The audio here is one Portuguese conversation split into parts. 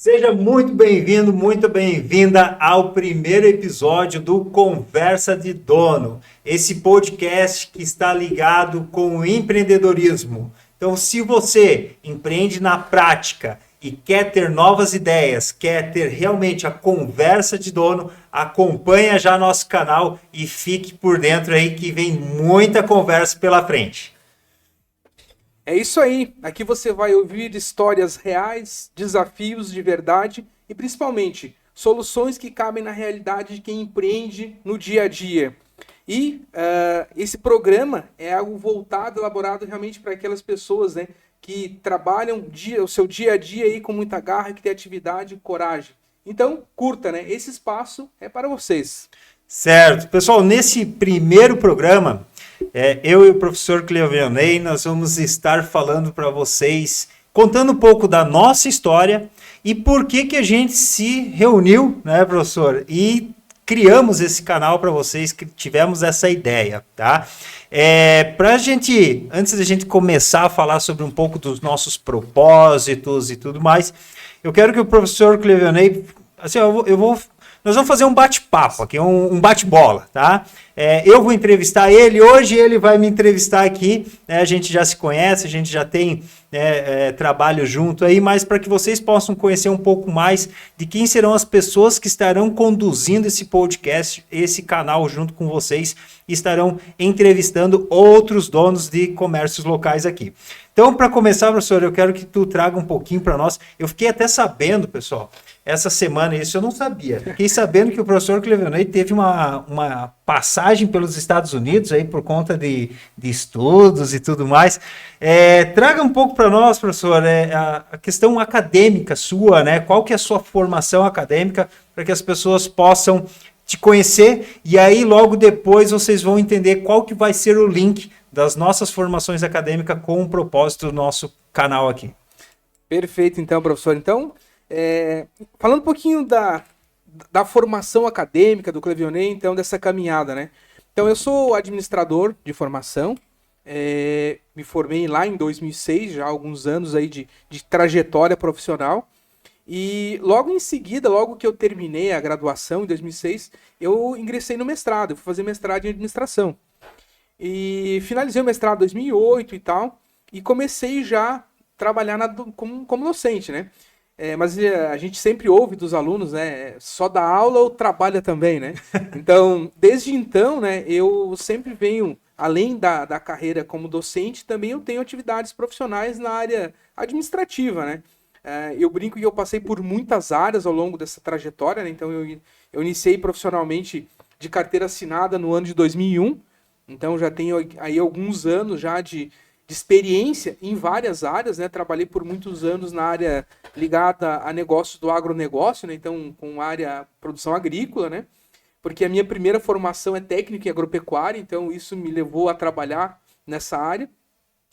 Seja muito bem-vinda ao primeiro episódio do Conversa de Dono, esse podcast que está ligado com o empreendedorismo. Então, se você empreende na prática e quer ter novas ideias, quer ter realmente a conversa de dono, acompanha já nosso canal e fique por dentro aí que vem muita conversa pela frente. É isso aí. Aqui você vai ouvir histórias reais, desafios de verdade e principalmente soluções que cabem na realidade de quem empreende no dia a dia. E esse programa é algo voltado, elaborado realmente para aquelas pessoas, né, que trabalham o seu dia a dia aí com muita garra, criatividade e coragem. Então, curta, né? Esse espaço é para vocês. Certo. Pessoal, nesse primeiro programa, eu e o professor Cleovionei, nós vamos estar falando para vocês, contando um pouco da nossa história e por que a gente se reuniu, né, professor? E criamos esse canal para vocês, que tivemos essa ideia, tá? Pra gente, antes da gente começar a falar sobre um pouco dos nossos propósitos e tudo mais, eu quero que o professor Cleovionei, assim, nós vamos fazer um bate-papo aqui, um bate-bola, tá? Eu vou entrevistar ele, hoje ele vai me entrevistar aqui, né? A gente já se conhece, a gente já tem trabalho junto aí, mas para que vocês possam conhecer um pouco mais de quem serão as pessoas que estarão conduzindo esse podcast, esse canal junto com vocês, e estarão entrevistando outros donos de comércios locais aqui. Então, para começar, professor, eu quero que tu traga um pouquinho para nós. Eu fiquei até sabendo, pessoal, essa semana, isso eu não sabia. Fiquei sabendo que o professor Cleovionei teve uma passagem pelos Estados Unidos aí por conta de estudos e tudo mais. Traga um pouco para nós, professor, a questão acadêmica sua, né? Qual que é a sua formação acadêmica para que as pessoas possam te conhecer e aí logo depois vocês vão entender qual que vai ser o link das nossas formações acadêmicas com o propósito do nosso canal aqui. Perfeito, então, professor. Então, falando um pouquinho da formação acadêmica do Cleovionei, então, dessa caminhada, né? Então, eu sou administrador de formação, me formei lá em 2006, já há alguns anos aí de trajetória profissional, e logo em seguida, logo que eu terminei a graduação, em 2006, eu ingressei no mestrado, eu fui fazer mestrado em administração. E finalizei o mestrado em 2008 e tal, e comecei já a trabalhar como docente, né? Mas a gente sempre ouve dos alunos, né? Só dá aula ou trabalha também, né? Então, desde então, né? Eu sempre venho, além da carreira como docente, também eu tenho atividades profissionais na área administrativa, né? Eu brinco que eu passei por muitas áreas ao longo dessa trajetória, né? Então, eu iniciei profissionalmente de carteira assinada no ano de 2001. Então, já tenho aí alguns anos já de experiência em várias áreas, né? Trabalhei por muitos anos na área ligada a negócios do agronegócio, né? Então, com área produção agrícola, né? Porque a minha primeira formação é técnica em agropecuária, então isso me levou a trabalhar nessa área.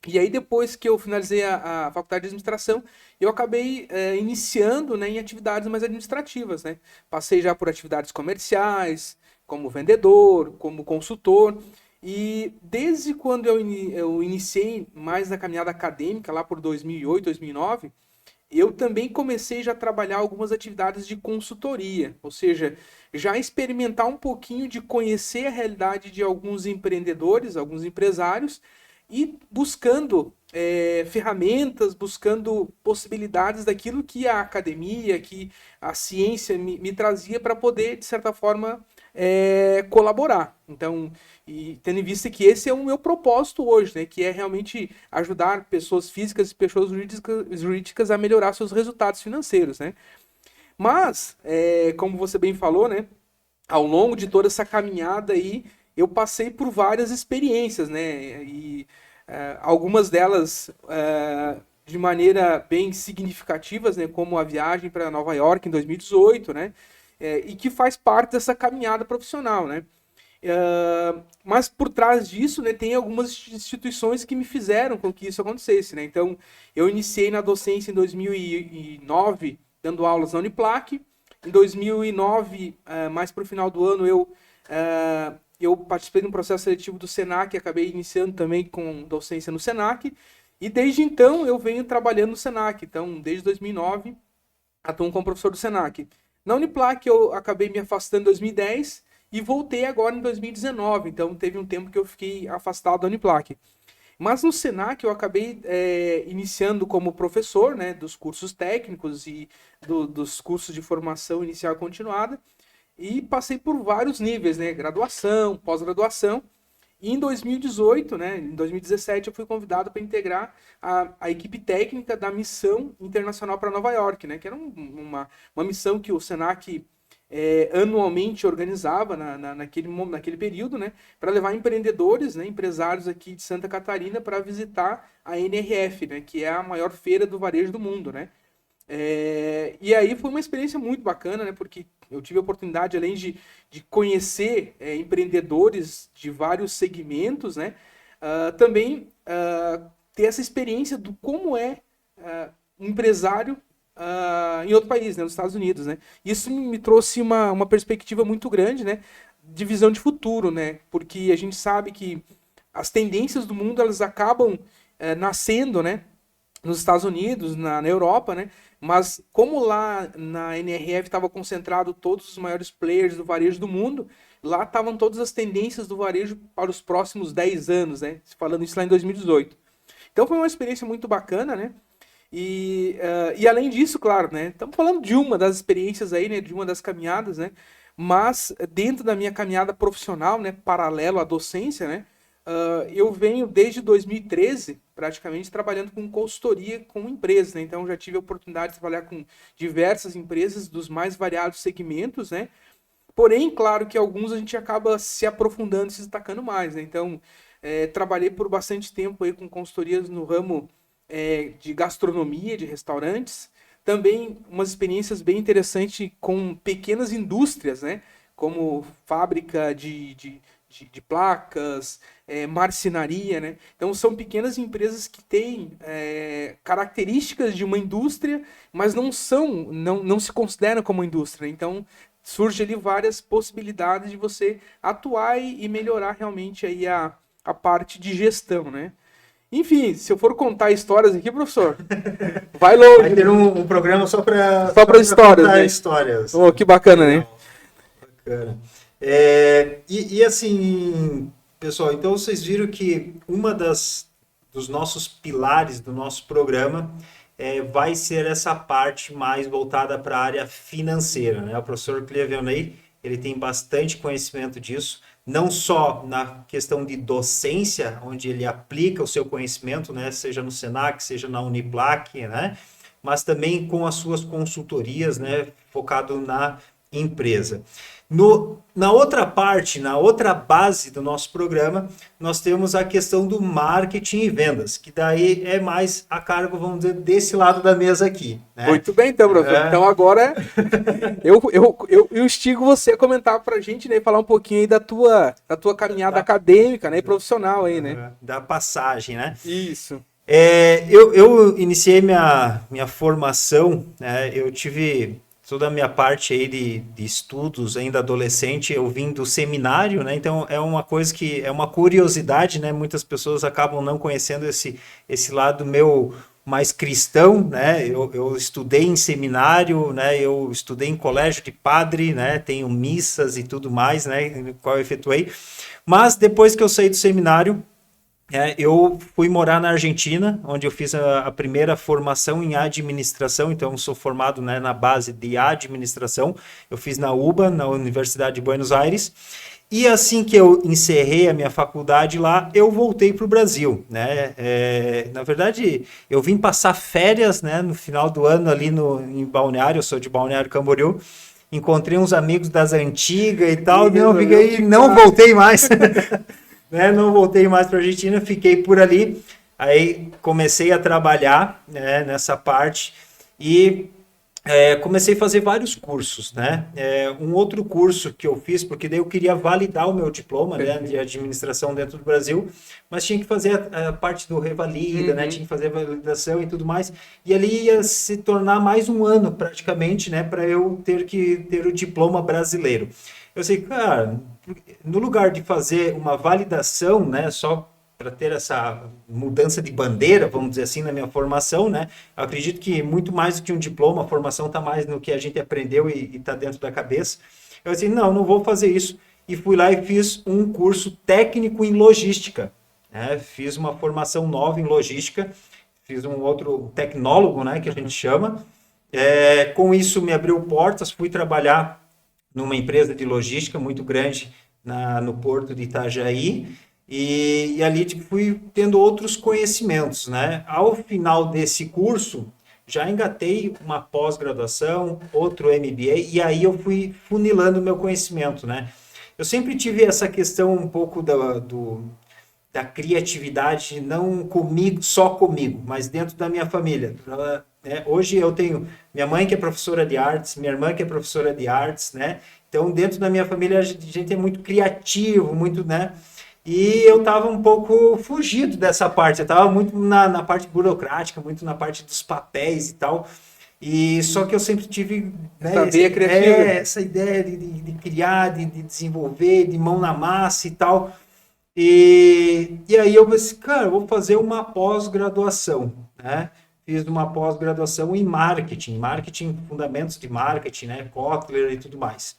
E aí, depois que eu finalizei a faculdade de administração, eu acabei iniciando, né, em atividades mais administrativas, né? Passei já por atividades comerciais, como vendedor, como consultor. E desde quando eu iniciei mais na caminhada acadêmica, lá por 2008, 2009, eu também comecei já a trabalhar algumas atividades de consultoria, ou seja, já experimentar um pouquinho de conhecer a realidade de alguns empreendedores, alguns empresários, e buscando ferramentas, buscando possibilidades daquilo que a academia, que a ciência me trazia para poder, de certa forma, colaborar. Então, e tendo em vista que esse é o meu propósito hoje, né, que é realmente ajudar pessoas físicas e pessoas jurídicas a melhorar seus resultados financeiros, né? Mas, como você bem falou, né, ao longo de toda essa caminhada aí, eu passei por várias experiências, né? E algumas delas de maneira bem significativas, né? Como a viagem para Nova York em 2018, né? E que faz parte dessa caminhada profissional, né? Mas por trás disso, né, tem algumas instituições que me fizeram com que isso acontecesse, né? Então, eu iniciei na docência em 2009, dando aulas na Uniplac. Em 2009, mais para o final do ano, eu participei de um processo seletivo do Senac, acabei iniciando também com docência no Senac. E desde então, eu venho trabalhando no Senac. Então, desde 2009, atuam como professor do Senac. Na Uniplac eu acabei me afastando em 2010 e voltei agora em 2019, então teve um tempo que eu fiquei afastado da Uniplac. Mas no Senac eu acabei iniciando como professor, né, dos cursos técnicos e dos cursos de formação inicial e continuada, e passei por vários níveis, né, graduação, pós-graduação. E em 2018, né, em 2017, eu fui convidado para integrar a equipe técnica da missão internacional para Nova York, né, que era uma missão que o Senac anualmente organizava naquele período, né, para levar empreendedores, né, empresários aqui de Santa Catarina para visitar a NRF, né, que é a maior feira do varejo do mundo, né. E aí foi uma experiência muito bacana, né, porque eu tive a oportunidade, além de conhecer empreendedores de vários segmentos, né, também ter essa experiência do como é um empresário em outro país, né, nos Estados Unidos, né. Isso me trouxe uma perspectiva muito grande, né, de visão de futuro, né, porque a gente sabe que as tendências do mundo elas acabam nascendo, né, nos Estados Unidos, na Europa, né? Mas como lá na NRF estava concentrado todos os maiores players do varejo do mundo, lá estavam todas as tendências do varejo para os próximos 10 anos, né? Falando isso lá em 2018. Então foi uma experiência muito bacana, né? E além disso, claro, né? Estamos falando de uma das experiências aí, né? De uma das caminhadas, né? Mas dentro da minha caminhada profissional, né? Paralelo à docência, né? Eu venho desde 2013, praticamente, trabalhando com consultoria com empresas, né? Então, já tive a oportunidade de trabalhar com diversas empresas dos mais variados segmentos, né? Porém, claro que alguns a gente acaba se aprofundando e se destacando mais, né? Então, trabalhei por bastante tempo aí com consultorias no ramo de gastronomia, de restaurantes. Também umas experiências bem interessantes com pequenas indústrias, né? Como fábrica de placas, marcenaria, né? Então são pequenas empresas que têm características de uma indústria, mas não se consideram como indústria. Então surge ali várias possibilidades de você atuar e melhorar realmente aí a parte de gestão, né? Enfim, se eu for contar histórias aqui, professor, vai longe. Vai ter um programa só para histórias, contar né? histórias. Oh, que bacana, né? Bacana. E assim, pessoal, então vocês viram que uma dos nossos pilares do nosso programa vai ser essa parte mais voltada para a área financeira, né? O professor Cleavionei, ele tem bastante conhecimento disso, não só na questão de docência, onde ele aplica o seu conhecimento, né? Seja no Senac, seja na Uniplac, né? Mas também com as suas consultorias, né? Focado na empresa. Na outra parte, na outra base do nosso programa, nós temos a questão do marketing e vendas, que daí é mais a cargo, vamos dizer, desse lado da mesa aqui. Né? Muito bem, então, professor. Então agora eu instigo você a comentar para a gente, né, falar um pouquinho aí da tua caminhada acadêmica, né, e profissional aí, né? Da passagem, né? Isso. Eu iniciei minha formação, né, eu tive toda a minha parte aí de estudos, ainda adolescente, eu vim do seminário, né? Então é uma coisa que é uma curiosidade, né? Muitas pessoas acabam não conhecendo esse lado meu mais cristão, né? Eu estudei em seminário, né? Eu estudei em colégio de padre, né? Tenho missas e tudo mais, né? No qual eu efetuei. Mas depois que eu saí do seminário, eu fui morar na Argentina, onde eu fiz a primeira formação em administração, então eu sou formado, né, na base de administração, eu fiz na UBA, na Universidade de Buenos Aires, e assim que eu encerrei a minha faculdade lá, eu voltei para o Brasil, né? Na verdade, eu vim passar férias, né, no final do ano ali em Balneário, eu sou de Balneário Camboriú, encontrei uns amigos das antigas e tal, não voltei mais. Né, não voltei mais para a Argentina, fiquei por ali, aí comecei a trabalhar, né, nessa parte e comecei a fazer vários cursos, né? Um outro curso que eu fiz, porque daí eu queria validar o meu diploma, né, de administração dentro do Brasil, mas tinha que fazer a parte do revalida, né, tinha que fazer a validação e tudo mais, e ali ia se tornar mais um ano praticamente, né, para eu ter o diploma brasileiro. Eu sei, cara, no lugar de fazer uma validação, né, só ter essa mudança de bandeira, vamos dizer assim, na minha formação, né? Eu acredito que muito mais do que um diploma, a formação está mais no que a gente aprendeu e está dentro da cabeça. Eu disse, não vou fazer isso. E fui lá e fiz um curso técnico em logística, né? Fiz uma formação nova em logística, fiz um outro tecnólogo, né, que a gente chama. Com isso me abriu portas, fui trabalhar numa empresa de logística muito grande no porto de Itajaí, e ali fui tendo outros conhecimentos, né? Ao final desse curso, já engatei uma pós-graduação, outro MBA, e aí eu fui funilando meu conhecimento, né? Eu sempre tive essa questão um pouco da criatividade, não comigo, só comigo, mas dentro da minha família. Hoje eu tenho minha mãe que é professora de artes, minha irmã que é professora de artes, né? Então, dentro da minha família, a gente é muito criativo, muito, né? E eu estava um pouco fugido dessa parte, eu estava muito na parte burocrática, muito na parte dos papéis e tal. E só que eu sempre tive, né, essa ideia de criar, de desenvolver, de mão na massa e tal. E aí eu pensei, cara, eu vou fazer uma pós-graduação, né? Fiz uma pós-graduação em marketing, fundamentos de marketing, né? Kotler e tudo mais.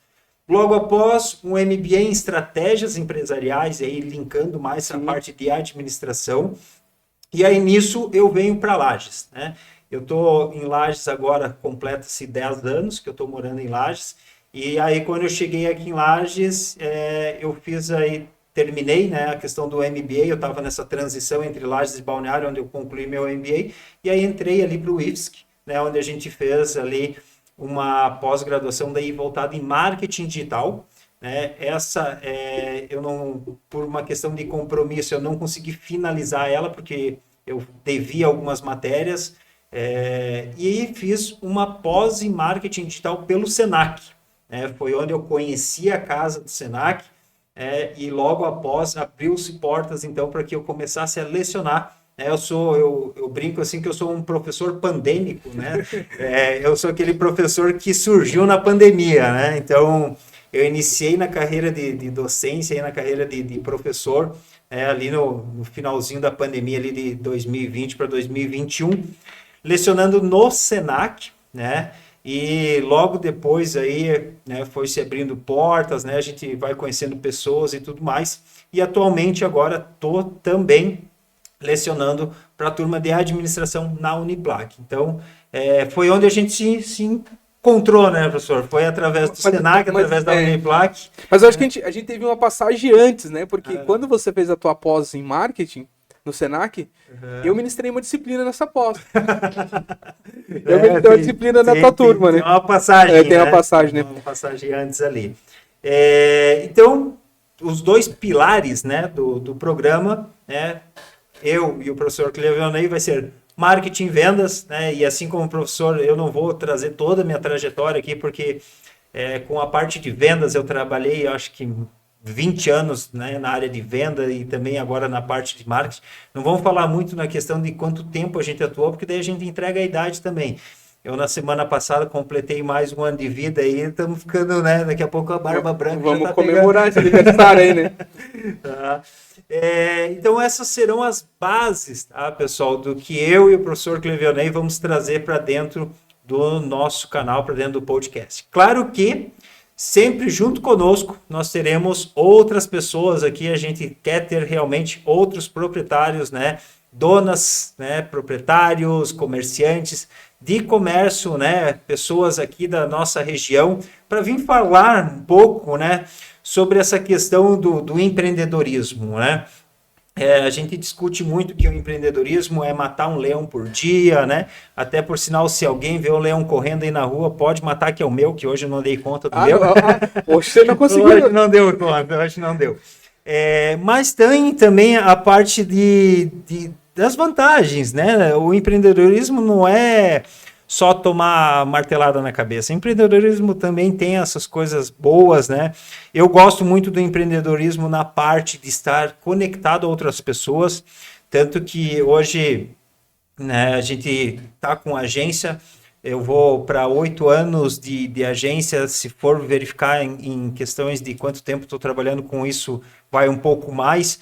Logo após, um MBA em estratégias empresariais, e aí linkando mais essa parte de administração. E aí nisso eu venho para Lages, né? Eu estou em Lages agora, completa-se 10 anos que eu estou morando em Lages. E aí quando eu cheguei aqui em Lages, eu terminei, né, a questão do MBA, eu estava nessa transição entre Lages e Balneário, onde eu concluí meu MBA, e aí entrei ali para o IFSC, né, onde a gente fez ali uma pós-graduação daí voltada em marketing digital, né? Eu não, por uma questão de compromisso, eu não consegui finalizar ela, porque eu devia algumas matérias, e fiz uma pós em marketing digital pelo Senac, né? Foi onde eu conheci a casa do Senac, e logo após abriu-se portas então para que eu começasse a lecionar. Eu brinco assim que eu sou um professor pandêmico, né? Eu sou aquele professor que surgiu na pandemia, né? Então eu iniciei na carreira de docência e na carreira de professor, ali no finalzinho da pandemia ali de 2020 para 2021, lecionando no Senac, né? E logo depois aí, né, foi se abrindo portas, né, a gente vai conhecendo pessoas e tudo mais. E atualmente agora estou também lecionando para a turma de administração na Uniplac. Então, foi onde a gente se encontrou, né, professor? Foi através do Senac, através da Uniplac. Mas eu acho que a gente teve uma passagem antes, né? Porque quando você fez a tua pós em marketing, no Senac, eu ministrei uma disciplina nessa pós. Eu ministrei uma disciplina na tua turma, né? Tem uma passagem. Tem uma passagem, né? Uma passagem antes ali. Então, os dois pilares, né, do programa, né, eu e o professor Cleveonei, vai ser marketing e vendas, né? E assim como o professor, eu não vou trazer toda a minha trajetória aqui, porque com a parte de vendas eu trabalhei, eu acho que 20 anos, né, na área de venda e também agora na parte de marketing. Não vamos falar muito na questão de quanto tempo a gente atuou, porque daí a gente entrega a idade também. Eu, na semana passada, completei mais um ano de vida e estamos ficando, né, daqui a pouco a barba branca. Vamos comemorar esse aniversário aí, né? Tá. Então, essas serão as bases, tá, pessoal, do que eu e o professor Cleveonei vamos trazer para dentro do nosso canal, para dentro do podcast. Claro que sempre junto conosco, nós teremos outras pessoas aqui, a gente quer ter realmente outros proprietários, né, donas, né, proprietários, comerciantes de comércio, né, pessoas aqui da nossa região, para vir falar um pouco, né, sobre essa questão do empreendedorismo, né. A gente discute muito que o empreendedorismo é matar um leão por dia, né? Até por sinal, se alguém vê um leão correndo aí na rua, pode matar, que é o meu, que hoje eu não dei conta do meu. Hoje você não conseguiu. Hoje não deu conta, hoje não deu. Mas tem também a parte das vantagens, né? O empreendedorismo não é só tomar martelada na cabeça. O empreendedorismo também tem essas coisas boas, né? Eu gosto muito do empreendedorismo na parte de estar conectado a outras pessoas, tanto que hoje, né, a gente está com agência, eu vou para 8 anos de agência, se for verificar em questões de quanto tempo estou trabalhando com isso, vai um pouco mais,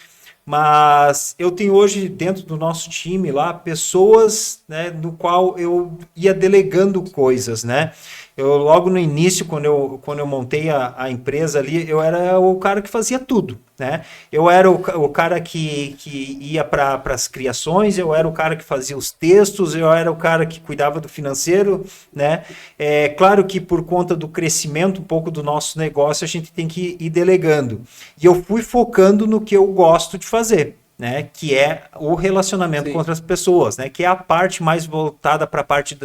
Mas eu tenho hoje dentro do nosso time lá pessoas, né, no qual eu ia delegando coisas, né? Eu logo no início, quando eu montei a empresa ali, eu era o cara que fazia tudo, né? Eu era o cara que ia para as criações, eu era o cara que fazia os textos, eu era o cara que cuidava do financeiro, né? É claro que por conta do crescimento um pouco do nosso negócio, a gente tem que ir delegando. E eu fui focando no que eu gosto de fazer, né? Que é o relacionamento Sim. com outras pessoas, né? Que é a parte mais voltada para a parte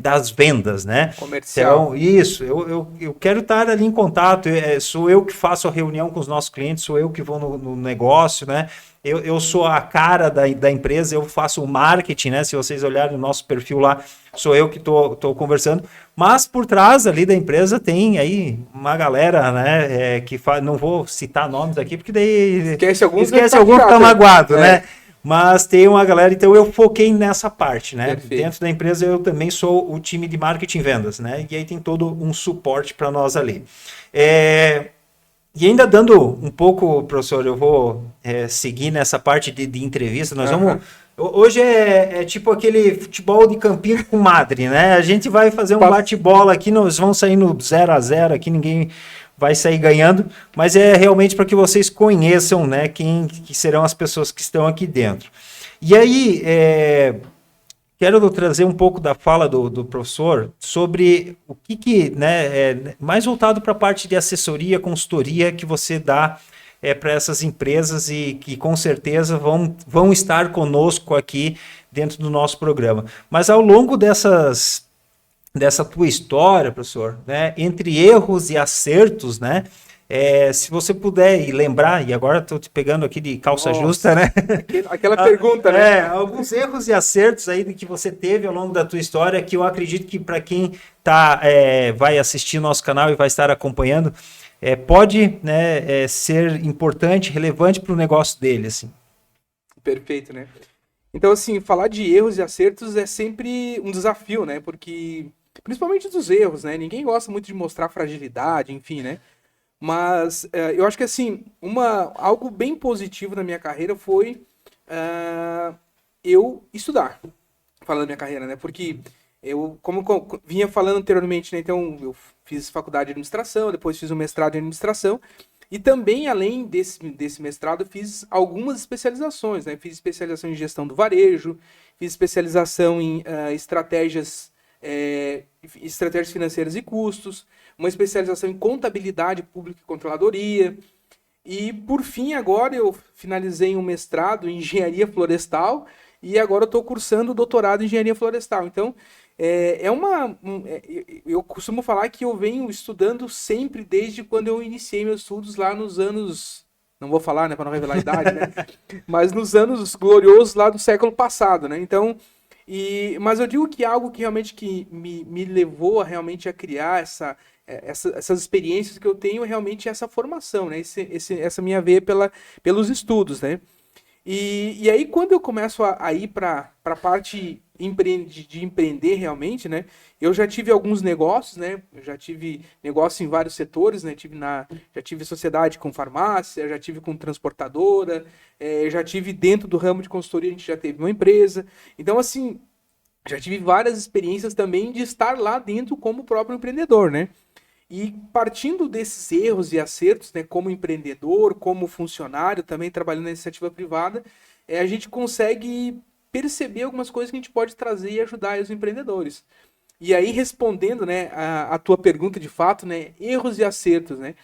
das vendas, né? Comercial. Então, isso, eu quero estar ali em contato, sou eu que faço a reunião com os nossos clientes, sou eu que vou no negócio, né? Eu sou a cara da empresa, eu faço o marketing, né? Se vocês olharem o nosso perfil lá, sou eu que estou conversando. Mas por trás ali da empresa tem aí uma galera, né? Que faz, não vou citar nomes aqui, porque daí Esquece alguns esquece tá algum que chato, tá magoado, é. né? Mas tem uma galera, então eu foquei nessa parte, né? Perfeito. Dentro da empresa eu também sou o time de marketing e vendas, né? E aí tem todo um suporte para nós ali. E ainda dando um pouco, professor, eu vou seguir nessa parte de entrevista. Nós vamos. Hoje é tipo aquele futebol de campinho com madre, né? A gente vai fazer um bate-bola aqui, nós vamos sair no 0-0 aqui, ninguém vai sair ganhando, mas é realmente para que vocês conheçam, né, quem que serão as pessoas que estão aqui dentro. E aí, quero trazer um pouco da fala do professor sobre o que né, mais voltado para a parte de assessoria, consultoria que você dá para essas empresas e que com certeza vão estar conosco aqui dentro do nosso programa. Mas ao longo dessa tua história, professor, né, entre erros e acertos, né, se você puder e lembrar, e agora estou te pegando aqui de calça justa, né? Aquela pergunta, né? Alguns erros e acertos aí que você teve ao longo da tua história, que eu acredito que para quem vai assistir nosso canal e vai estar acompanhando, pode, né, ser importante, relevante para o negócio dele, assim. Perfeito, né? Então, assim, falar de erros e acertos é sempre um desafio, né? Porque, principalmente dos erros, né? Ninguém gosta muito de mostrar fragilidade, enfim, né? Mas eu acho que, assim, algo bem positivo na minha carreira foi eu estudar, falando da minha carreira, né? Porque como eu vinha falando anteriormente, né? Então, eu fiz faculdade de administração, depois fiz um mestrado em administração, e também, além desse mestrado, eu fiz algumas especializações, né? Fiz especialização em gestão do varejo, fiz especialização em estratégias financeiras e custos, uma especialização em contabilidade pública e controladoria. E, por fim, agora eu finalizei um mestrado em engenharia florestal e agora eu estou cursando o doutorado em engenharia florestal. Então, eu costumo falar que eu venho estudando sempre desde quando eu iniciei meus estudos lá nos anos, não vou falar, né, para não revelar a idade, né, mas nos anos gloriosos lá do século passado, né, então, mas eu digo que algo que realmente me levou a realmente a criar essas experiências que eu tenho é realmente essa formação, né, essa minha veia pelos estudos, né. E aí, quando eu começo a ir para a parte de empreender realmente, né? Eu já tive alguns negócios, né? Eu já tive negócio em vários setores, né? Já tive sociedade com farmácia, já tive com transportadora, já tive dentro do ramo de consultoria, a gente já teve uma empresa. Então, assim, já tive várias experiências também de estar lá dentro como próprio empreendedor, né? E partindo desses erros e acertos, né, como empreendedor, como funcionário, também trabalhando na iniciativa privada, a gente consegue perceber algumas coisas que a gente pode trazer e ajudar os empreendedores. E aí, respondendo, né, a tua pergunta de fato, né, erros e acertos, né,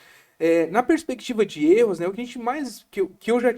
na perspectiva de erros, né, o que a gente mais, que eu já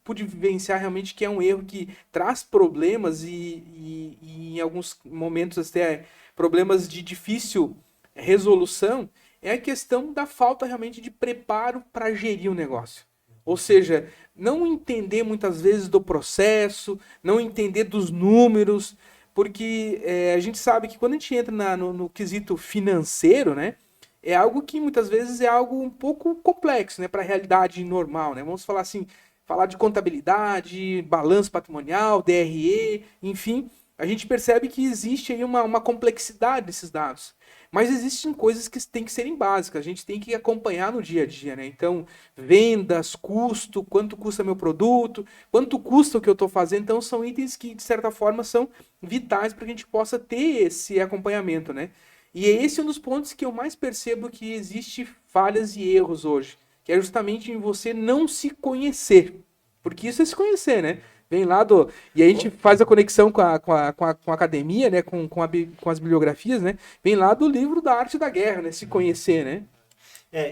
pude vivenciar realmente que é um erro que traz problemas e em alguns momentos até problemas de difícil resolução, é a questão da falta realmente de preparo para gerir o negócio. Ou seja, não entender muitas vezes do processo, não entender dos números, porque a gente sabe que quando a gente entra no quesito financeiro, né, é algo que muitas vezes é algo um pouco complexo, né, para a realidade normal, né? Vamos falar assim, falar de contabilidade, balanço patrimonial, DRE, enfim. a gente percebe que existe aí uma complexidade desses dados. Mas existem coisas que têm que serem básicas, a gente tem que acompanhar no dia a dia, né? Então, vendas, custo, quanto custa meu produto, quanto custa o que eu estou fazendo. Então, são itens que, de certa forma, são vitais para que a gente possa ter esse acompanhamento, né? E esse é um dos pontos que eu mais percebo que existe falhas e erros hoje, que é justamente em você não se conhecer. Porque isso é se conhecer, né? Vem lá do. E a gente faz a conexão com a academia, né? Com as bibliografias, né? Vem lá do livro da Arte da Guerra, né? Se conhecer, né?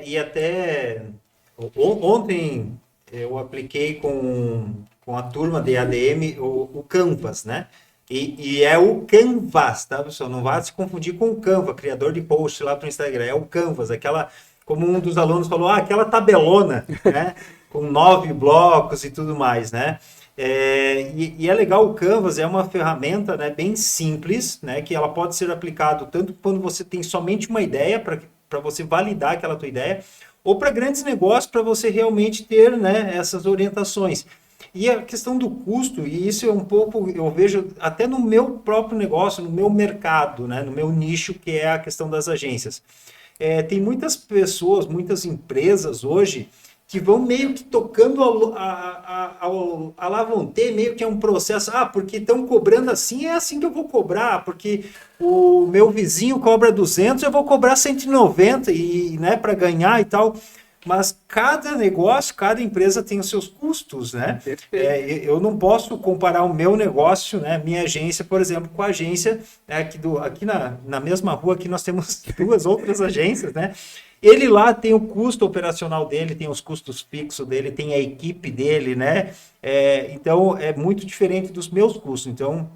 E até ontem eu apliquei com a turma de ADM o Canvas, né? E é o Canvas, tá, pessoal? Não vá se confundir com o Canva, criador de post lá para o Instagram. É o Canvas, aquela, como um dos alunos falou, aquela tabelona, né? Com 9 blocos e tudo mais, né? E é legal, o Canvas é uma ferramenta, né, bem simples, né, que ela pode ser aplicada tanto quando você tem somente uma ideia para você validar aquela tua ideia, ou para grandes negócios para você realmente ter, né, essas orientações. E a questão do custo, e isso é um pouco, eu vejo até no meu próprio negócio, no meu mercado, né, no meu nicho, que é a questão das agências. Tem muitas pessoas, muitas empresas hoje que vão meio que tocando a lá vão ter meio que é um processo, porque estão cobrando assim, é assim que eu vou cobrar, porque o meu vizinho cobra 200, eu vou cobrar 190 e, né, para ganhar e tal. Mas cada negócio, cada empresa tem os seus custos, né? Eu não posso comparar o meu negócio, né, minha agência, por exemplo, com a agência, né, aqui na mesma rua, aqui nós temos 2 outras agências, né? Ele lá tem o custo operacional dele, tem os custos fixos dele, tem a equipe dele, né? Então, é muito diferente dos meus custos. Então,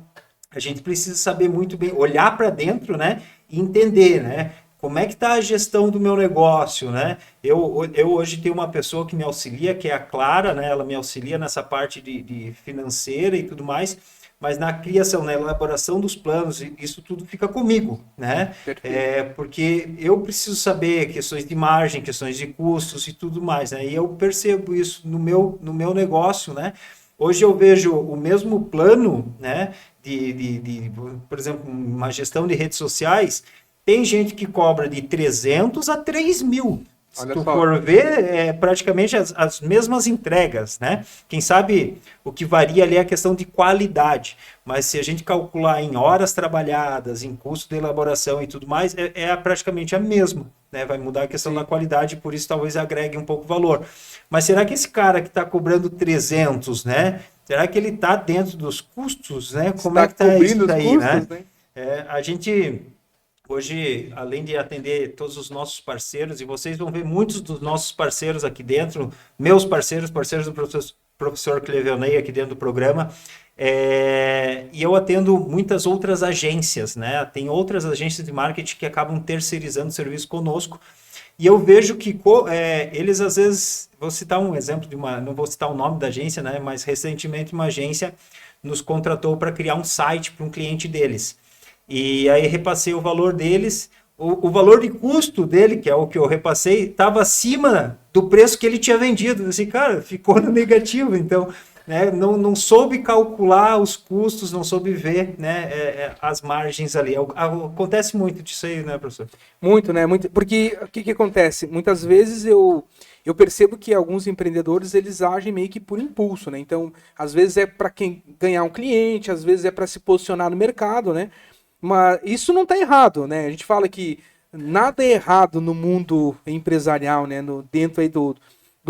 a gente precisa saber muito bem, olhar para dentro, né? E entender, né? Como é que está a gestão do meu negócio, né? Eu hoje tenho uma pessoa que me auxilia, que é a Clara, né? Ela me auxilia nessa parte de financeira e tudo mais, mas na criação, na elaboração dos planos, isso tudo fica comigo, né? Porque eu preciso saber questões de margem, questões de custos e tudo mais, né? E eu percebo isso no meu negócio, né? Hoje eu vejo o mesmo plano, né? Por exemplo, uma gestão de redes sociais, tem gente que cobra de 300 a 3 mil. Se tu for ver, é praticamente as mesmas entregas, né? Quem sabe o que varia ali é a questão de qualidade. Mas se a gente calcular em horas trabalhadas, em custo de elaboração e tudo mais, praticamente a mesma, né? Vai mudar a questão da qualidade, por isso talvez agregue um pouco valor. Mas será que esse cara que está cobrando 300, né? Será que ele está dentro dos custos, né? Como é que está isso daí, né? A gente... Hoje, além de atender todos os nossos parceiros, e vocês vão ver muitos dos nossos parceiros aqui dentro, meus parceiros do professor Cleveonei aqui dentro do programa, e eu atendo muitas outras agências, né? Tem outras agências de marketing que acabam terceirizando o serviço conosco, e eu vejo que eles às vezes, vou citar um exemplo não vou citar o nome da agência, né? Mas recentemente uma agência nos contratou para criar um site para um cliente deles. E aí repassei o valor deles, o valor de custo dele, que é o que eu repassei, estava acima do preço que ele tinha vendido. Assim, cara, ficou no negativo. Então, né, não soube calcular os custos, não soube ver, né, as margens ali. Acontece muito disso aí, né, professor? Muito, né? Muito, porque o que acontece? Muitas vezes eu percebo que alguns empreendedores eles agem meio que por impulso, né? Então, às vezes é para quem ganhar um cliente, às vezes é para se posicionar no mercado, né? Mas isso não está errado, né? A gente fala que nada é errado no mundo empresarial, né? Dentro aí do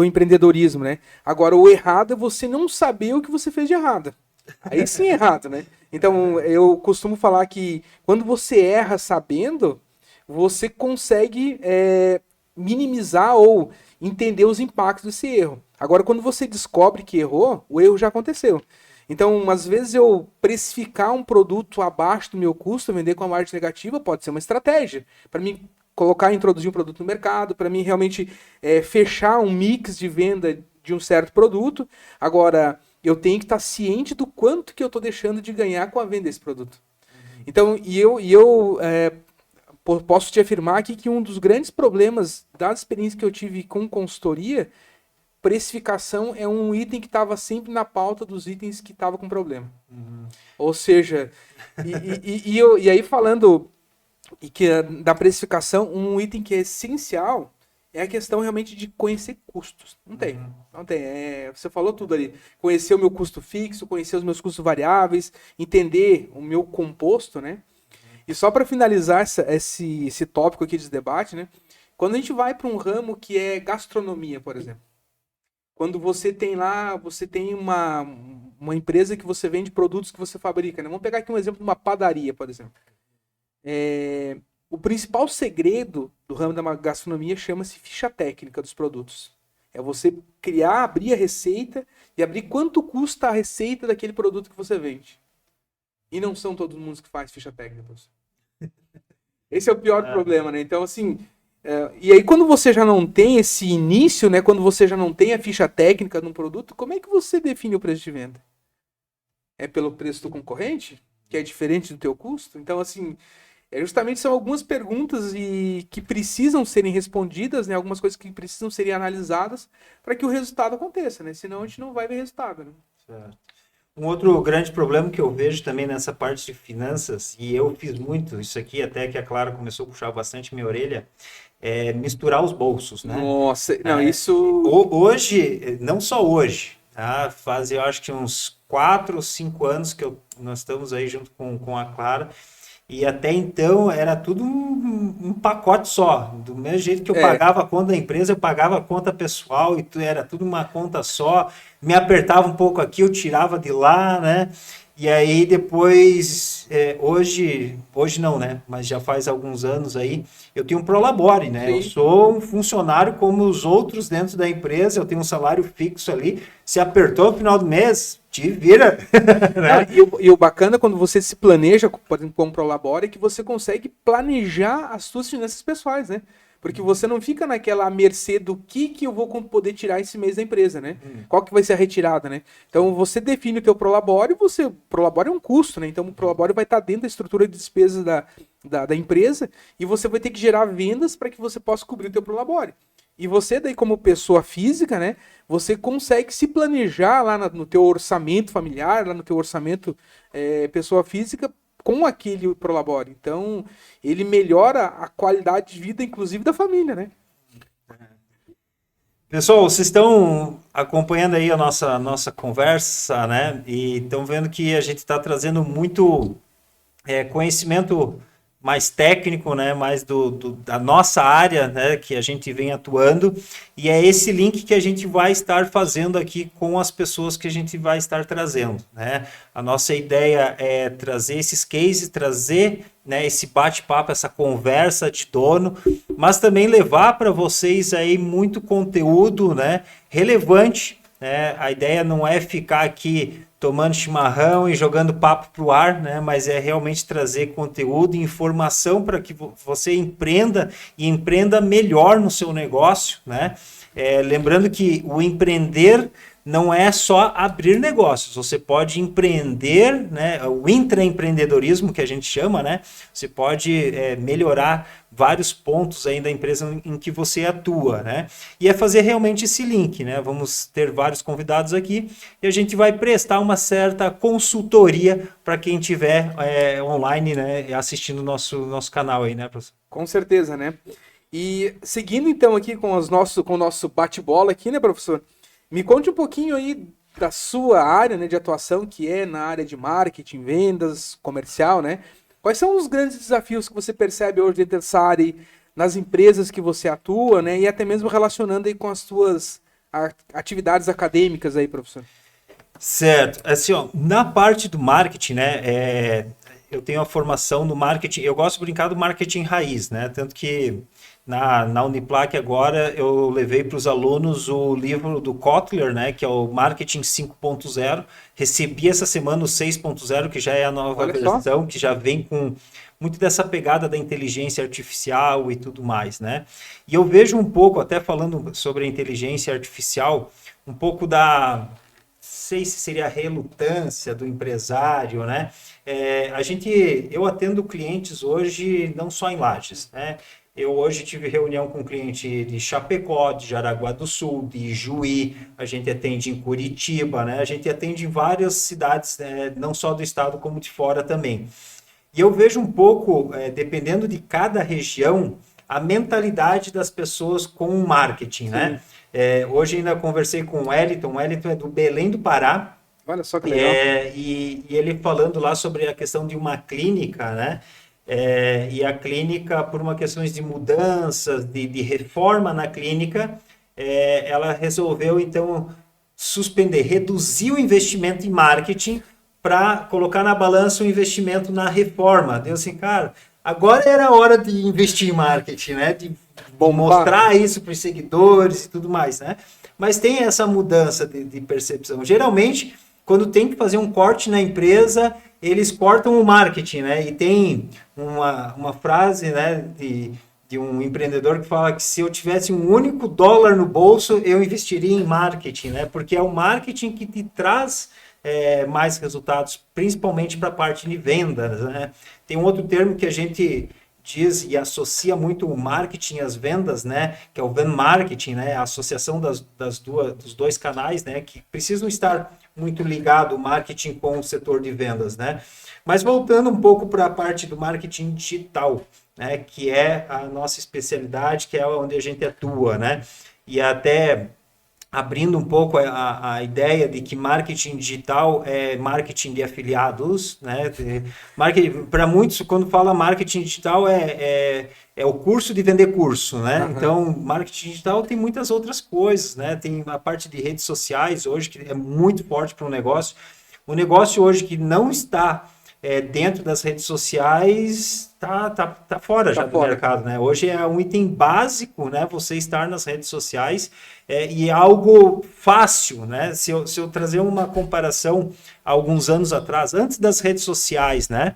empreendedorismo, né? Agora, o errado é você não saber o que você fez de errado. Aí sim é errado, né? Então, eu costumo falar que quando você erra sabendo, você consegue minimizar ou entender os impactos desse erro. Agora, quando você descobre que errou, o erro já aconteceu. Então, às vezes eu precificar um produto abaixo do meu custo, vender com a margem negativa, pode ser uma estratégia. Para mim introduzir um produto no mercado, para mim realmente fechar um mix de venda de um certo produto. Agora, eu tenho que estar ciente do quanto que eu estou deixando de ganhar com a venda desse produto. Então, posso te afirmar aqui que um dos grandes problemas das experiências que eu tive com consultoria precificação é um item que estava sempre na pauta dos itens que estava com problema. Ou seja, e aí falando da precificação, um item que é essencial é a questão realmente de conhecer custos. Não tem. Você falou tudo ali. Conhecer o meu custo fixo, conhecer os meus custos variáveis, entender o meu composto, né? E só para finalizar esse tópico aqui de debate, né? Quando a gente vai para um ramo que é gastronomia, por exemplo. Quando você tem uma empresa que você vende produtos que você fabrica, né? Vamos pegar aqui um exemplo de uma padaria, por exemplo. O principal segredo do ramo da gastronomia chama-se ficha técnica dos produtos. É você abrir a receita e abrir quanto custa a receita daquele produto que você vende. E não são todo mundo que faz ficha técnica, professor. Esse é o pior problema, né? Então, assim... e aí, quando você já não tem esse início, né? Quando você já não tem a ficha técnica de um produto, como é que você define o preço de venda? É pelo preço do concorrente? Que é diferente do teu custo? Então, assim... justamente são algumas perguntas que precisam serem respondidas, né? Algumas coisas que precisam serem analisadas para que o resultado aconteça, né? Senão a gente não vai ver resultado, né? Certo. Um outro grande problema que eu vejo também nessa parte de finanças, e eu fiz muito isso aqui, até que a Clara começou a puxar bastante minha orelha, é misturar os bolsos, né? Nossa, não, isso... Hoje, não só hoje, tá? Faz, eu acho que uns 4 ou 5 anos que nós estamos aí junto com a Clara, e até então era tudo um pacote só. Do mesmo jeito que eu pagava a conta da empresa, eu pagava a conta pessoal e era tudo uma conta só. Me apertava um pouco aqui, eu tirava de lá, né? E aí depois, hoje não, né? Mas já faz alguns anos aí, eu tenho um Prolabore, né? Sim. Eu sou um funcionário como os outros dentro da empresa, eu tenho um salário fixo ali. Se apertou no final do mês, te vira. Né? E o bacana quando você se planeja, por exemplo, como Prolabore, é que você consegue planejar as suas finanças pessoais, né? Porque você não fica naquela mercê do que eu vou poder tirar esse mês da empresa, né? Qual que vai ser a retirada, né? Então você define o teu Prolabore, Prolabore é um custo, né? Então o Prolabore vai estar dentro da estrutura de despesas da empresa e você vai ter que gerar vendas para que você possa cobrir o teu Prolabore. E você daí como pessoa física, né? Você consegue se planejar lá no teu orçamento familiar, lá no teu orçamento pessoa física, com aquele Prolabore. Então, ele melhora a qualidade de vida, inclusive, da família, né? Pessoal, vocês estão acompanhando aí a nossa conversa, né? E estão vendo que a gente está trazendo muito conhecimento mais técnico, né, mais da nossa área, né, que a gente vem atuando, e é esse link que a gente vai estar fazendo aqui com as pessoas que a gente vai estar trazendo, né. A nossa ideia é trazer esses cases, trazer, né, esse bate-papo, essa conversa de dono, mas também levar para vocês aí muito conteúdo, né, relevante, né. A ideia não é ficar aqui tomando chimarrão e jogando papo para o ar, né? Mas é realmente trazer conteúdo e informação para que você empreenda e empreenda melhor no seu negócio, né? Lembrando que o empreender não é só abrir negócios, você pode empreender, né? O intraempreendedorismo que a gente chama, né? Você pode melhorar vários pontos aí da empresa em que você atua, né? E é fazer realmente esse link, né? Vamos ter vários convidados aqui e a gente vai prestar uma certa consultoria para quem estiver online, né? Assistindo o nosso canal aí, né, professor? Com certeza, né? E seguindo então aqui com o nosso bate-bola aqui, né, professor? Me conte um pouquinho aí da sua área, né, de atuação, que é na área de marketing, vendas, comercial, né? Quais são os grandes desafios que você percebe hoje dentro dessa área, nas empresas que você atua, né? E até mesmo relacionando aí com as suas atividades acadêmicas aí, professor? Certo. Assim, ó, na parte do marketing, né? Eu tenho a formação no marketing, eu gosto de brincar do marketing raiz, né? Tanto que na Uniplac agora eu levei para os alunos o livro do Kotler, né, que é o Marketing 5.0. Recebi essa semana o 6.0, que já é a nova versão, que já vem com muito dessa pegada da inteligência artificial e tudo mais, né? E eu vejo um pouco, até falando sobre a inteligência artificial, um pouco não sei se seria a relutância do empresário, né? Eu atendo clientes hoje não só em Lages, né? Eu hoje tive reunião com um cliente de Chapecó, de Jaraguá do Sul, de Juí, a gente atende em Curitiba, né? A gente atende em várias cidades, né? Não só do estado como de fora também. E eu vejo um pouco, dependendo de cada região, a mentalidade das pessoas com o marketing, né? Sim. Hoje ainda conversei com o Wellington é do Belém do Pará, Olha só que legal. e ele falando lá sobre a questão de uma clínica, né? E a clínica, por uma questões de mudanças, de reforma na clínica, ela resolveu, então, suspender, reduzir o investimento em marketing para colocar na balança o investimento na reforma. Deu assim, cara, agora era a hora de investir em marketing, né? De mostrar isso para os seguidores e tudo mais, né? Mas tem essa mudança de percepção. Geralmente, quando tem que fazer um corte na empresa, eles cortam o marketing, né? E tem uma frase, né, de um empreendedor que fala que se eu tivesse um único dólar no bolso, eu investiria em marketing, né? Porque é o marketing que te traz mais resultados, principalmente para a parte de vendas, né? Tem um outro termo que a gente diz e associa muito o marketing às vendas, né? Que é o van marketing, né? A associação dos dois canais, né? Que precisam estar muito ligado o marketing com o setor de vendas, né? Mas voltando um pouco para a parte do marketing digital, né? Que é a nossa especialidade, que é onde a gente atua, né? E até abrindo um pouco a ideia de que marketing digital é marketing de afiliados, né? Para muitos, quando fala marketing digital, é o curso de vender curso, né? Aham. Então, marketing digital tem muitas outras coisas, né? Tem a parte de redes sociais hoje, que é muito forte para o negócio. O negócio hoje que não está dentro das redes sociais tá fora já do mercado, né? Hoje é um item básico, né? Você estar nas redes sociais e é algo fácil, né? Se eu trazer uma comparação há alguns anos atrás, antes das redes sociais, né?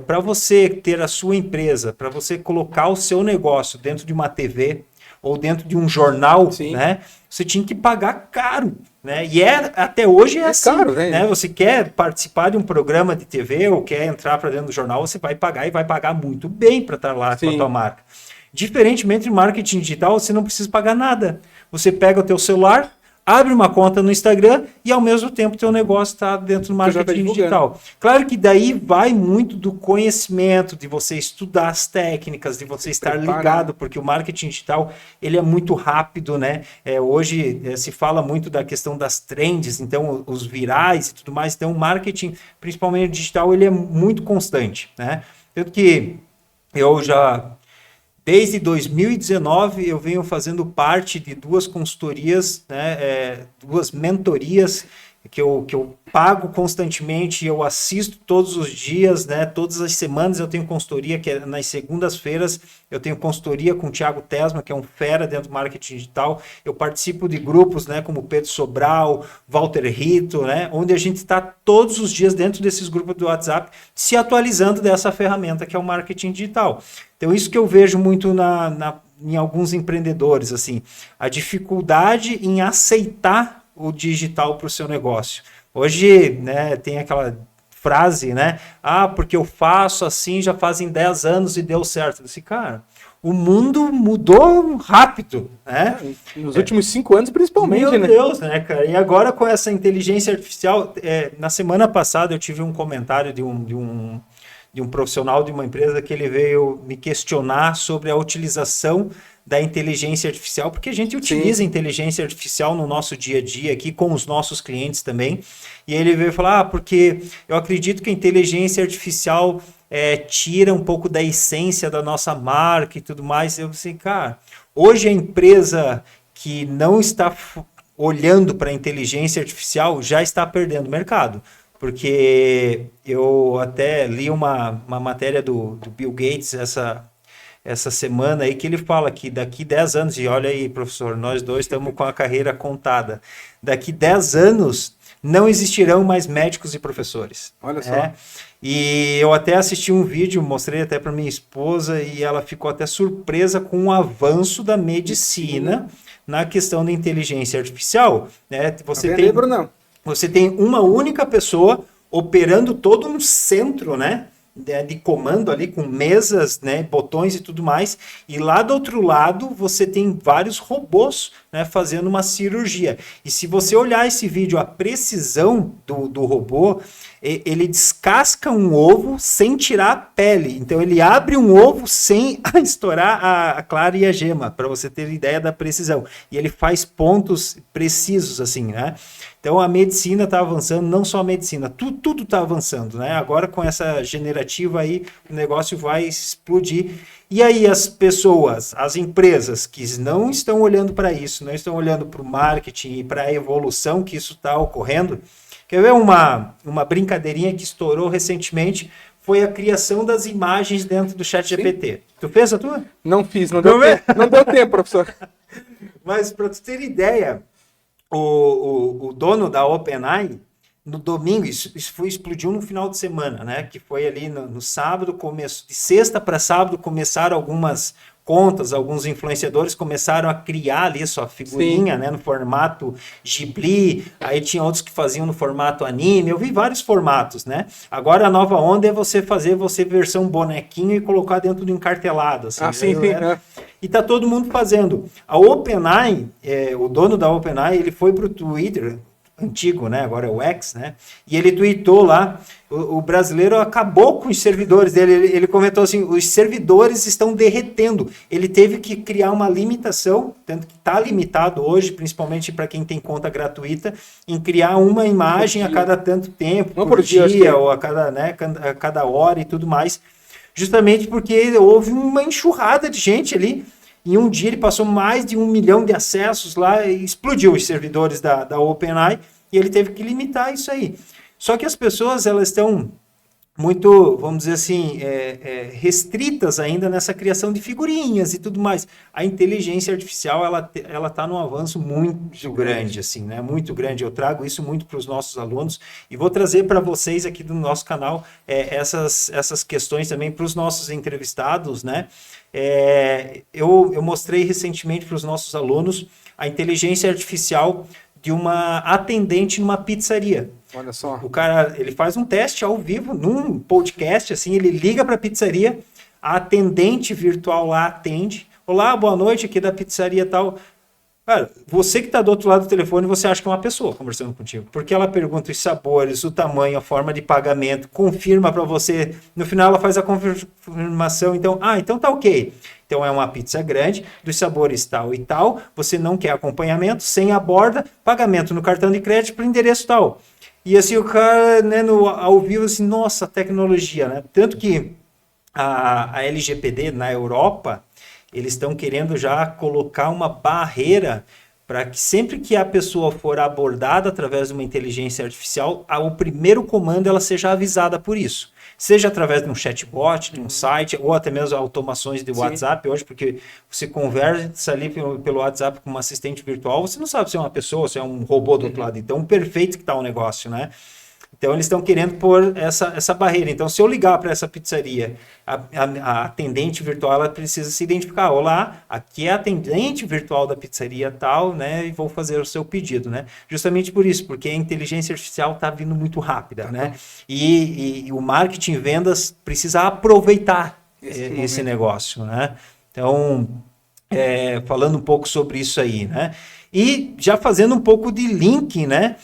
Para você ter a sua empresa, para você colocar o seu negócio dentro de uma TV ou dentro de um jornal, Sim. né? Você tinha que pagar caro, né? E até hoje assim, caro, né? Você quer participar de um programa de TV ou quer entrar para dentro do jornal, você vai pagar e vai pagar muito bem para estar lá com a tua marca. Diferentemente de marketing digital, você não precisa pagar nada. Você pega o teu celular, abre uma conta no Instagram e ao mesmo tempo teu negócio está dentro do marketing digital. Claro que daí vai muito do conhecimento, de você estudar as técnicas, de você estar ligado, porque o marketing digital ele é muito rápido, né? Hoje se fala muito da questão das trends, então os virais e tudo mais. Então o marketing, principalmente digital, ele é muito constante, né? Tanto que eu já... Desde 2019, eu venho fazendo parte de duas consultorias, né, duas mentorias que eu pago constantemente, eu assisto todos os dias, né, todas as semanas eu tenho consultoria, que é nas segundas-feiras, eu tenho consultoria com o Thiago Tesma, que é um fera dentro do marketing digital, eu participo de grupos, né, como Pedro Sobral, Walter Rito, né, onde a gente está todos os dias dentro desses grupos do WhatsApp, se atualizando dessa ferramenta que é o marketing digital. Então, isso que eu vejo muito em alguns empreendedores, assim, a dificuldade em aceitar o digital para o seu negócio. Hoje, né, tem aquela frase, né? Porque eu faço assim já fazem 10 anos e deu certo. Eu disse, cara, o mundo mudou rápido, né? Nos últimos 5 anos, principalmente, né? Meu Deus, né, cara? E agora com essa inteligência artificial, na semana passada eu tive um comentário de um profissional de uma empresa que ele veio me questionar sobre a utilização da inteligência artificial, porque a gente utiliza inteligência artificial no nosso dia a dia aqui com os nossos clientes também. E ele veio falar, porque eu acredito que a inteligência artificial tira um pouco da essência da nossa marca e tudo mais. Eu disse, cara, hoje a empresa que não está olhando para a inteligência artificial já está perdendo mercado. Porque eu até li uma matéria do Bill Gates essa semana aí, que ele fala que daqui 10 anos, e olha aí, professor, nós dois estamos com a carreira contada, daqui 10 anos não existirão mais médicos e professores. Olha só. E eu até assisti um vídeo, mostrei até para minha esposa, e ela ficou até surpresa com o avanço da medicina na questão da inteligência artificial. Né? Você tem uma única pessoa operando todo um centro, né, de comando ali, com mesas, né, botões e tudo mais, e lá do outro lado você tem vários robôs, né, fazendo uma cirurgia. E se você olhar esse vídeo, a precisão do robô, ele descasca um ovo sem tirar a pele. Então ele abre um ovo sem estourar a clara e a gema, para você ter ideia da precisão. E ele faz pontos precisos, assim, né? Então a medicina está avançando, não só a medicina, tudo está avançando, né? Agora com essa generativa aí, o negócio vai explodir. E aí as pessoas, as empresas que não estão olhando para isso, não estão olhando para o marketing e para a evolução que isso está ocorrendo. Quer ver uma brincadeirinha que estourou recentemente? Foi a criação das imagens dentro do ChatGPT. Tu fez a tua? Não fiz, não deu tempo, professor. Mas para tu ter ideia, o dono da OpenAI, no domingo, isso explodiu no final de semana, né? Que foi ali no sábado, de sexta para sábado, começaram algumas contas, alguns influenciadores começaram a criar ali sua figurinha, né, no formato Ghibli, aí tinha outros que faziam no formato anime, eu vi vários formatos, né? Agora a nova onda é você fazer versão bonequinho e colocar dentro do encartelado, assim. Sim. E tá todo mundo fazendo. A OpenAI, o dono da OpenAI, ele foi pro Twitter, antigo, né? Agora é o X, né? E ele tweetou lá, o brasileiro acabou com os servidores dele, ele comentou assim, os servidores estão derretendo. Ele teve que criar uma limitação, tanto que está limitado hoje, principalmente para quem tem conta gratuita, em criar uma imagem a cada tanto tempo, por dia ou a cada hora e tudo mais, justamente porque houve uma enxurrada de gente ali. Em um dia ele passou mais de 1 milhão de acessos lá e explodiu os servidores da OpenAI e ele teve que limitar isso aí. Só que as pessoas elas estão muito, vamos dizer assim, restritas ainda nessa criação de figurinhas e tudo mais. A inteligência artificial ela está num avanço muito grande, assim, né? Muito grande. Eu trago isso muito para os nossos alunos e vou trazer para vocês aqui do nosso canal essas questões também para os nossos entrevistados, né? Eu mostrei recentemente para os nossos alunos a inteligência artificial de uma atendente numa pizzaria. Olha só. O cara, ele faz um teste ao vivo, num podcast, assim, ele liga para a pizzaria, a atendente virtual lá atende. Olá, boa noite, aqui da pizzaria tal. Cara, você que está do outro lado do telefone, você acha que é uma pessoa conversando contigo. Porque ela pergunta os sabores, o tamanho, a forma de pagamento, confirma para você. No final ela faz a confirmação. Então tá ok. Então é uma pizza grande, dos sabores tal e tal. Você não quer acompanhamento, sem a borda, pagamento no cartão de crédito para o endereço tal. E assim o cara, né, ao vivo, assim, nossa, tecnologia, né? Tanto que a LGPD na Europa, eles estão querendo já colocar uma barreira para que sempre que a pessoa for abordada através de uma inteligência artificial, o primeiro comando ela seja avisada por isso. Seja através de um chatbot, de um site, ou até mesmo automações de WhatsApp hoje, porque você conversa ali pelo WhatsApp com um assistente virtual, você não sabe se é uma pessoa, se é um robô do outro lado. Então, perfeito que está o negócio, né? Então, eles estão querendo pôr essa barreira. Então, se eu ligar para essa pizzaria, a atendente virtual, ela precisa se identificar. Olá, aqui é a atendente virtual da pizzaria tal, né? E vou fazer o seu pedido, né? Justamente por isso, porque a inteligência artificial está vindo muito rápida, né? E o marketing e vendas precisa aproveitar esse negócio, né? Então, falando um pouco sobre isso aí, né? E já fazendo um pouco de link, né?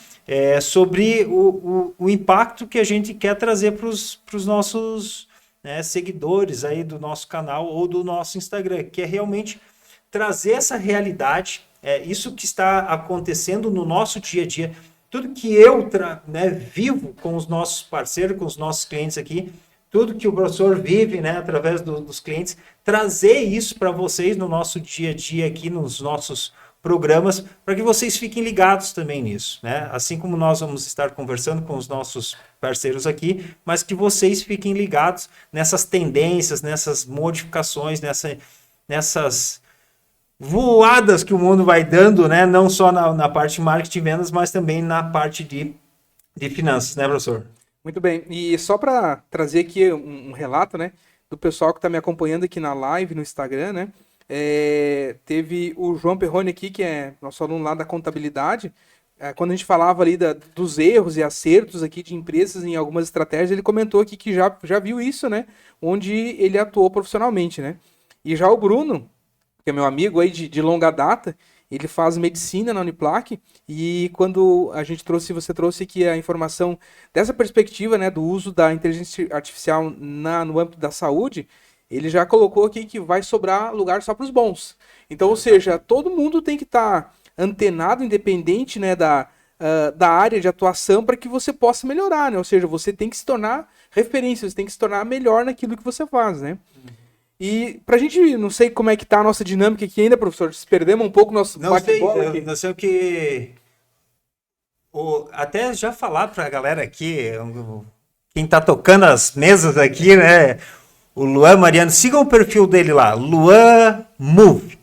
Sobre o impacto que a gente quer trazer para os nossos, né, seguidores aí do nosso canal ou do nosso Instagram, que é realmente trazer essa realidade, isso que está acontecendo no nosso dia a dia, tudo que eu vivo com os nossos parceiros, com os nossos clientes aqui, tudo que o professor vive, né, através dos clientes, trazer isso para vocês no nosso dia a dia aqui, nos nossos programas, para que vocês fiquem ligados também nisso, né? Assim como nós vamos estar conversando com os nossos parceiros aqui, mas que vocês fiquem ligados nessas tendências, nessas modificações, nessas voadas que o mundo vai dando, né? Não só na parte de marketing e vendas, mas também na parte de finanças, né, professor? Muito bem. E só para trazer aqui um relato, né, do pessoal que está me acompanhando aqui na live, no Instagram, né? Teve o João Perrone aqui, que é nosso aluno lá da contabilidade, quando a gente falava ali dos erros e acertos aqui de empresas em algumas estratégias, ele comentou aqui que já viu isso, né? Onde ele atuou profissionalmente, né? E já o Bruno, que é meu amigo aí de longa data, ele faz medicina na Uniplac, e quando você trouxe aqui a informação dessa perspectiva, né, do uso da inteligência artificial no âmbito da saúde, ele já colocou aqui que vai sobrar lugar só para os bons. Então, ou seja, todo mundo tem que estar antenado, independente, né, da área de atuação, para que você possa melhorar, né? Ou seja, você tem que se tornar referência, você tem que se tornar melhor naquilo que você faz, né? E pra gente, não sei como é que tá a nossa dinâmica aqui ainda, professor, se perdemos um pouco o nosso bate-bola aqui. Não sei o que... Até já falar pra galera aqui, quem tá tocando as mesas aqui, né? O Luan Mariano, sigam o perfil dele lá, Luan Move,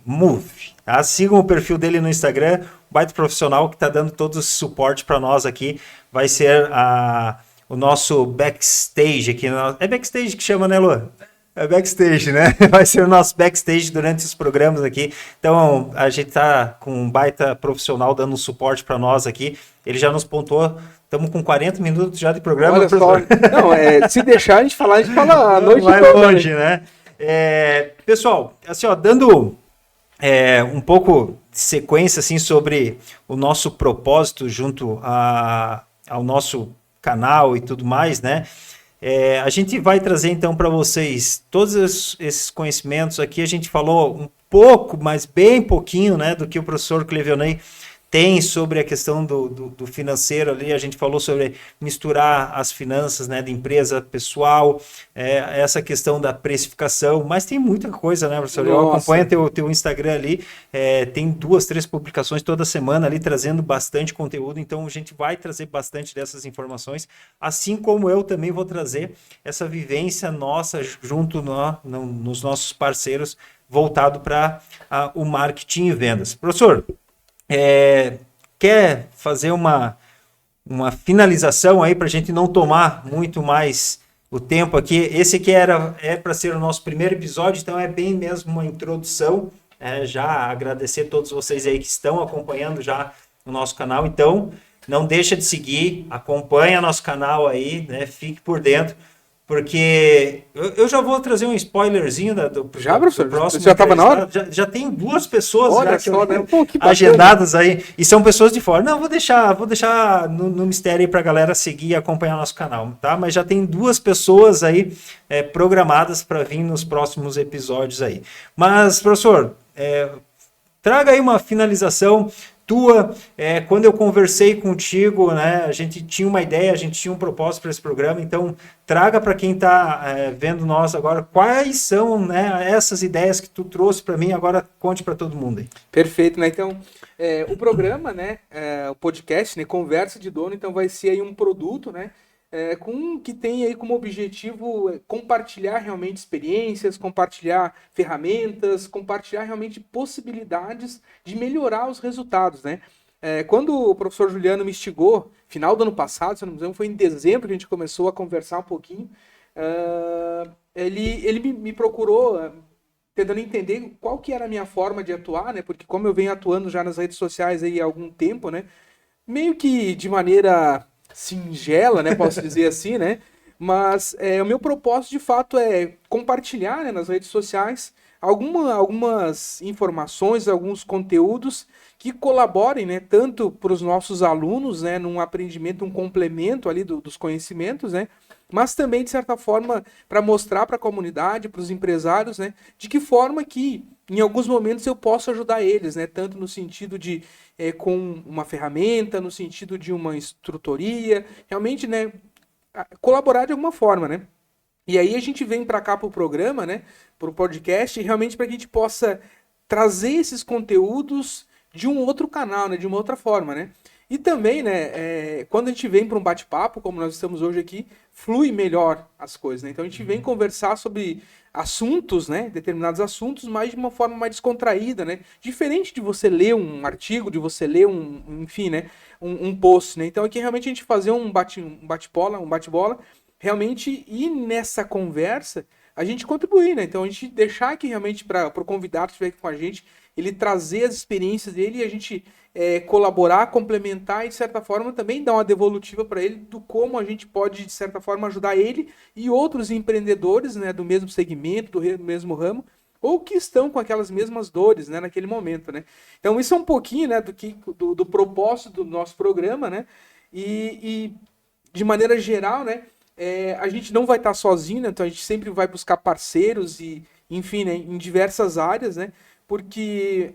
tá? Sigam o perfil dele no Instagram, baita profissional que tá dando todo esse suporte para nós aqui, vai ser o nosso backstage aqui, é backstage que chama, né, Luan? É backstage, né? Vai ser o nosso backstage durante os programas aqui. Então, a gente tá com um baita profissional dando um suporte para nós aqui. Ele já nos pontuou. Estamos com 40 minutos já de programa. Olha só. Não, se deixar a gente fala a noite vai toda, longe, né? Pessoal, assim, ó, dando um pouco de sequência assim, sobre o nosso propósito junto ao nosso canal e tudo mais, né? A gente vai trazer então para vocês todos esses conhecimentos aqui. A gente falou um pouco, mas bem pouquinho, né, do que o professor Clevionei tem sobre a questão do financeiro ali. A gente falou sobre misturar as finanças, né, de empresa pessoal, essa questão da precificação, mas tem muita coisa, né, professor? Eu acompanho teu Instagram ali, tem 2, 3 publicações toda semana ali, trazendo bastante conteúdo, então a gente vai trazer bastante dessas informações, assim como eu também vou trazer essa vivência nossa junto nos nossos parceiros, voltado para o marketing e vendas. Professor, quer fazer uma finalização aí para a gente não tomar muito mais o tempo aqui? Esse aqui é para ser o nosso primeiro episódio, então é bem mesmo uma introdução. Já agradecer a todos vocês aí que estão acompanhando já o nosso canal. Então, não deixa de seguir, acompanha nosso canal aí, né? Fique por dentro. Porque eu já vou trazer um spoilerzinho do próximo. Você já estava na hora? Já tem 2 pessoas. Olha já só, né? Pô, agendadas aí. E são pessoas de fora. Não, vou deixar no mistério aí para a galera seguir e acompanhar nosso canal, tá? Mas já tem 2 pessoas aí programadas para vir nos próximos episódios aí. Mas, professor, traga aí uma finalização tua. Quando eu conversei contigo, né, a gente tinha uma ideia, a gente tinha um propósito para esse programa, então traga para quem está vendo nós agora, quais são, né, essas ideias que tu trouxe para mim, agora conte para todo mundo aí. Perfeito, né, então o programa, né, o podcast, né, Conversa de Dono, então vai ser aí um produto, né, que tem aí como objetivo compartilhar realmente experiências, compartilhar ferramentas, compartilhar realmente possibilidades de melhorar os resultados, né? Quando o professor Juliano me instigou, final do ano passado, se não me engano, foi em dezembro que a gente começou a conversar um pouquinho, ele me procurou tentando entender qual que era a minha forma de atuar, né? Porque como eu venho atuando já nas redes sociais aí há algum tempo, né? Meio que de maneira singela, né, posso dizer assim, né, mas o meu propósito de fato é compartilhar, né, nas redes sociais algumas informações, alguns conteúdos que colaborem, né, tanto para os nossos alunos, né, num aprendimento, um complemento ali dos conhecimentos, né, mas também de certa forma para mostrar para a comunidade, para os empresários, né, de que forma que em alguns momentos eu posso ajudar eles, né, tanto no sentido de com uma ferramenta, no sentido de uma instrutoria, realmente, né, colaborar de alguma forma, né? E aí a gente vem para cá para o programa, né, para o podcast, realmente para que a gente possa trazer esses conteúdos de um outro canal, né, de uma outra forma, né? E também, né, quando a gente vem para um bate-papo, como nós estamos hoje aqui, flui melhor as coisas, né? Então a gente vem conversar sobre assuntos, né, determinados assuntos, mas de uma forma mais descontraída, né? Diferente de você ler um artigo, de você ler enfim, né, um post, né? Então aqui realmente a gente fazer um bate-bola, realmente ir nessa conversa a gente contribuir, né? Então a gente deixar aqui realmente para o convidado que estiver aqui com a gente, ele trazer as experiências dele e a gente colaborar, complementar e de certa forma também dar uma devolutiva para ele do como a gente pode de certa forma ajudar ele e outros empreendedores, né, do mesmo segmento, do mesmo ramo, ou que estão com aquelas mesmas dores, né, naquele momento, né? Então isso é um pouquinho, né, do propósito do nosso programa, né? E de maneira geral, né, a gente não vai estar sozinho, né? Então a gente sempre vai buscar parceiros e, enfim, né, em diversas áreas, né? Porque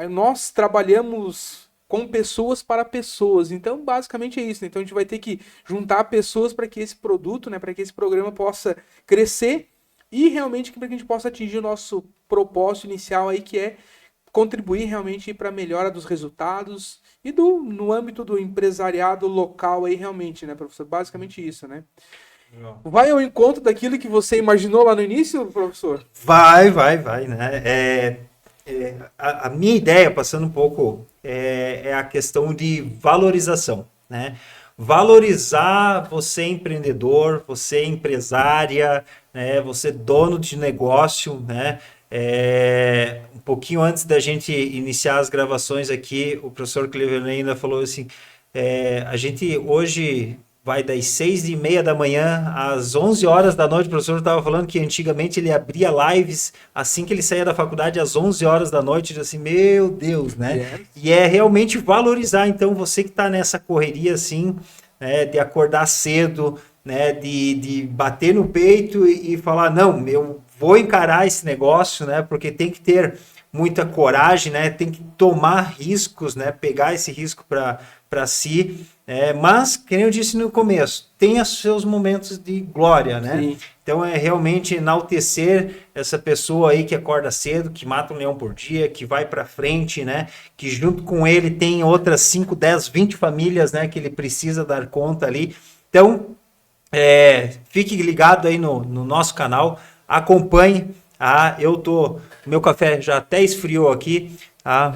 nós trabalhamos com pessoas para pessoas, então basicamente é isso, né? Então a gente vai ter que juntar pessoas para que esse produto, né, para que esse programa possa crescer e realmente para que a gente possa atingir o nosso propósito inicial aí, que é contribuir realmente para a melhora dos resultados e no âmbito do empresariado local aí realmente, né, professor? Basicamente isso, né? Vai ao encontro daquilo que você imaginou lá no início, professor? Vai, né? A minha ideia, passando um pouco, é a questão de valorização, né? Valorizar você empreendedor, você empresária, né? Você dono de negócio, né? Um pouquinho antes da gente iniciar as gravações aqui, o professor Cleveland ainda falou assim, a gente hoje vai das 6h30 da manhã às 11 horas da noite. O professor estava falando que antigamente ele abria lives assim que ele saía da faculdade às 11 horas da noite, assim, meu Deus, né? Yes. E é realmente valorizar, então, você que está nessa correria, assim, né, de acordar cedo, né, de bater no peito e falar, não, eu vou encarar esse negócio, né, porque tem que ter muita coragem, né, tem que tomar riscos, né, pegar esse risco para si, mas, como eu disse no começo, tem os seus momentos de glória, né? Sim. Então é realmente enaltecer essa pessoa aí que acorda cedo, que mata um leão por dia, que vai para frente, né? Que junto com ele tem outras 5, 10, 20 famílias, né? Que ele precisa dar conta ali. Então, fique ligado aí no nosso canal, acompanhe. Meu café já até esfriou aqui,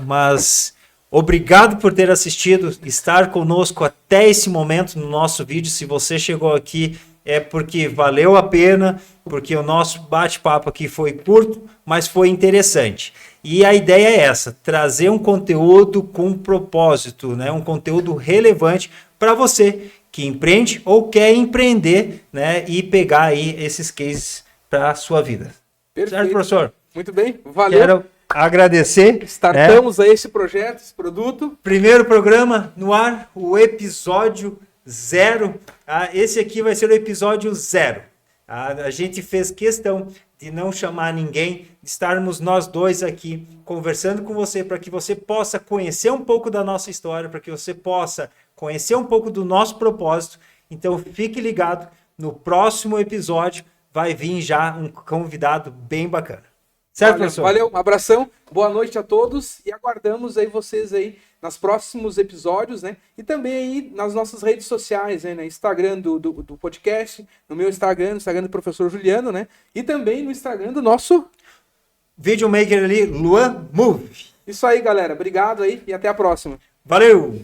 mas obrigado por ter assistido, estar conosco até esse momento no nosso vídeo. Se você chegou aqui, é porque valeu a pena, porque o nosso bate-papo aqui foi curto, mas foi interessante. E a ideia é essa, trazer um conteúdo com propósito, né? Um conteúdo relevante para você que empreende ou quer empreender, né? E pegar aí esses cases para a sua vida. Perfeito. Certo, professor? Muito bem, valeu. Quero agradecer. Startamos aí esse projeto, esse produto. Primeiro programa no ar, o episódio 0. Esse aqui vai ser o episódio 0. A gente fez questão de não chamar ninguém, de estarmos nós dois aqui conversando com você para que você possa conhecer um pouco da nossa história, para que você possa conhecer um pouco do nosso propósito. Então fique ligado, no próximo episódio vai vir já um convidado bem bacana. Certo, professor? Valeu, um abração, boa noite a todos e aguardamos aí vocês aí nos próximos episódios, né? E também aí nas nossas redes sociais, né? Instagram do podcast, no meu Instagram, no Instagram do professor Juliano, né? E também no Instagram do nosso videomaker ali, Luan Move. Isso aí, galera. Obrigado aí e até a próxima. Valeu!